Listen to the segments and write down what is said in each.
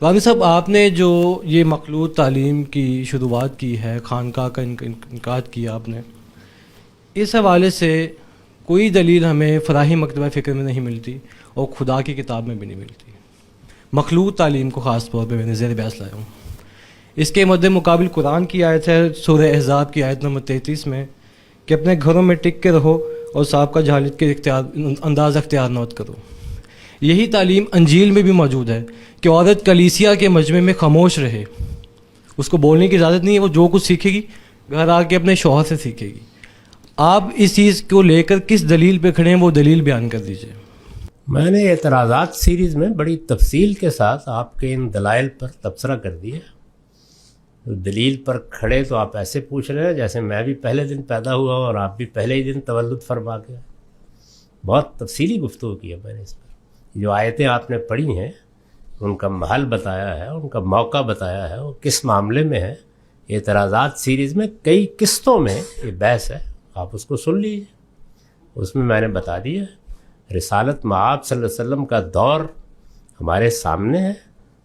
غازی صاحب، آپ نے جو یہ مخلوط تعلیم کی شروعات کی ہے، خانقاہ کا انعقاد کیا آپ نے، اس حوالے سے کوئی دلیل ہمیں فراہی مکتبہ فکر میں نہیں ملتی اور خدا کی کتاب میں بھی نہیں ملتی. مخلوط تعلیم کو خاص طور پہ میں نے زیر بحث لایا ہوں. اس کے مد مقابل قرآن کی آیت ہے سورہ احزاب کی آیت نمبر 33 میں کہ اپنے گھروں میں ٹک کے رہو اور صاحب کا جہالت کے انداز اختیار نوت کرو. یہی تعلیم انجیل میں بھی موجود ہے کہ عورت کلیسیا کے مجمع میں خاموش رہے، اس کو بولنے کی اجازت نہیں ہے، وہ جو کچھ سیکھے گی گھر آ کے اپنے شوہر سے سیکھے گی. آپ اس چیز کو لے کر کس دلیل پہ کھڑے ہیں، وہ دلیل بیان کر دیجئے. میں نے اعتراضات سیریز میں بڑی تفصیل کے ساتھ آپ کے ان دلائل پر تبصرہ کر دیا. دلیل پر کھڑے تو آپ ایسے پوچھ رہے ہیں جیسے میں بھی پہلے دن پیدا ہوا اور آپ بھی پہلے ہی دن تولد فرما گیا. بہت تفصیلی گفتگو کی ہے میں نے اس پر. جو آیتیں آپ نے پڑھی ہیں ان کا محل بتایا ہے، ان کا موقع بتایا ہے، وہ کس معاملے میں ہے. اعتراضات سیریز میں کئی قسطوں میں یہ بحث ہے، آپ اس کو سن لیجیے. اس میں میں نے بتا دیا رسالت مآب صلی اللہ علیہ وسلم کا دور ہمارے سامنے ہے.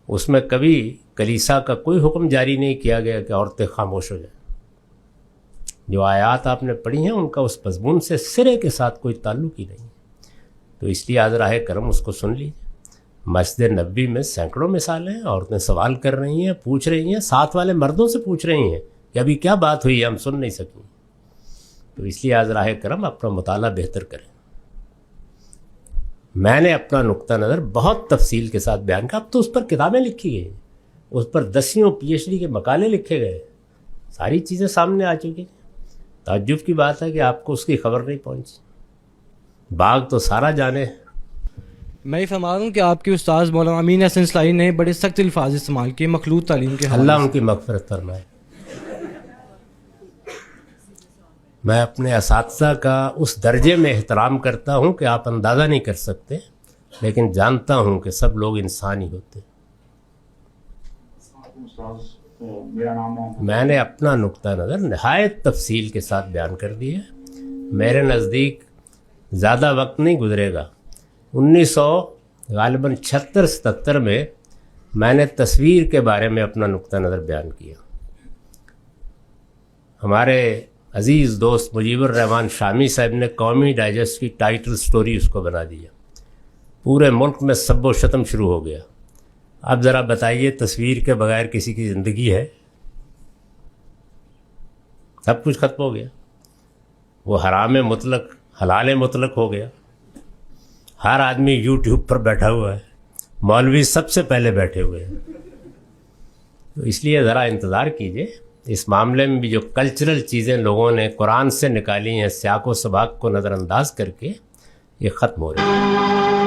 اس میں کبھی کلیسا کا کوئی حکم جاری نہیں کیا گیا کہ عورتیں خاموش ہو جائیں. جو آیات آپ نے پڑھی ہیں ان کا اس مضمون سے سرے کے ساتھ کوئی تعلق ہی نہیں. تو اس لیے حضرہ کرم اس کو سن لیجیے. مسجد نبوی میں سینکڑوں مثالیں ہیں، عورتیں سوال کر رہی ہیں، پوچھ رہی ہیں، ساتھ والے مردوں سے پوچھ رہی ہیں کہ ابھی کیا بات ہوئی ہے، ہم سن نہیں سکیں. تو اس لیے حضرہ کرم اپنا مطالعہ بہتر کریں. میں نے اپنا نقطہ نظر بہت تفصیل کے ساتھ بیان کیا. اب تو اس پر کتابیں لکھی گئی، اس پر 10 PhD کے مقالے لکھے گئے، ساری چیزیں سامنے آ چکی. تعجب کی بات ہے کہ آپ کو اس کی خبر نہیں پہنچی. باغ تو سارا جانے. میں یہ فرما رہا ہوں کہ آپ کے استاذ مولانا امین حسن اصلاحی نے بڑے سخت الفاظ استعمال کیے مخلوط تعلیم کے حوالے اللہ سے. ان کی مغفرت فرمائے. میں اپنے اساتذہ کا اس درجے میں احترام کرتا ہوں کہ آپ اندازہ نہیں کر سکتے، لیکن جانتا ہوں کہ سب لوگ انسان ہی ہوتے. میں نے اپنا نقطہ نظر نہایت تفصیل کے ساتھ بیان کر دیا. میرے نزدیک زیادہ وقت نہیں گزرے گا. 1976-77 میں نے تصویر کے بارے میں اپنا نقطہ نظر بیان کیا. ہمارے عزیز دوست مجیب الرحمان شامی صاحب نے قومی ڈائجسٹ کی ٹائٹل سٹوری اس کو بنا دیا. پورے ملک میں سب و شتم شروع ہو گیا. اب ذرا بتائیے تصویر کے بغیر کسی کی زندگی ہے؟ سب کچھ ختم ہو گیا. وہ حرام مطلق حلال مطلق ہو گیا. ہر آدمی یوٹیوب پر بیٹھا ہوا ہے، مولوی سب سے پہلے بیٹھے ہوئے ہیں. تو اس لیے ذرا انتظار کیجئے. اس معاملے میں بھی جو کلچرل چیزیں لوگوں نے قرآن سے نکالی ہیں، سیاق و سباق کو نظر انداز کر کے، یہ ختم ہو رہی ہیں.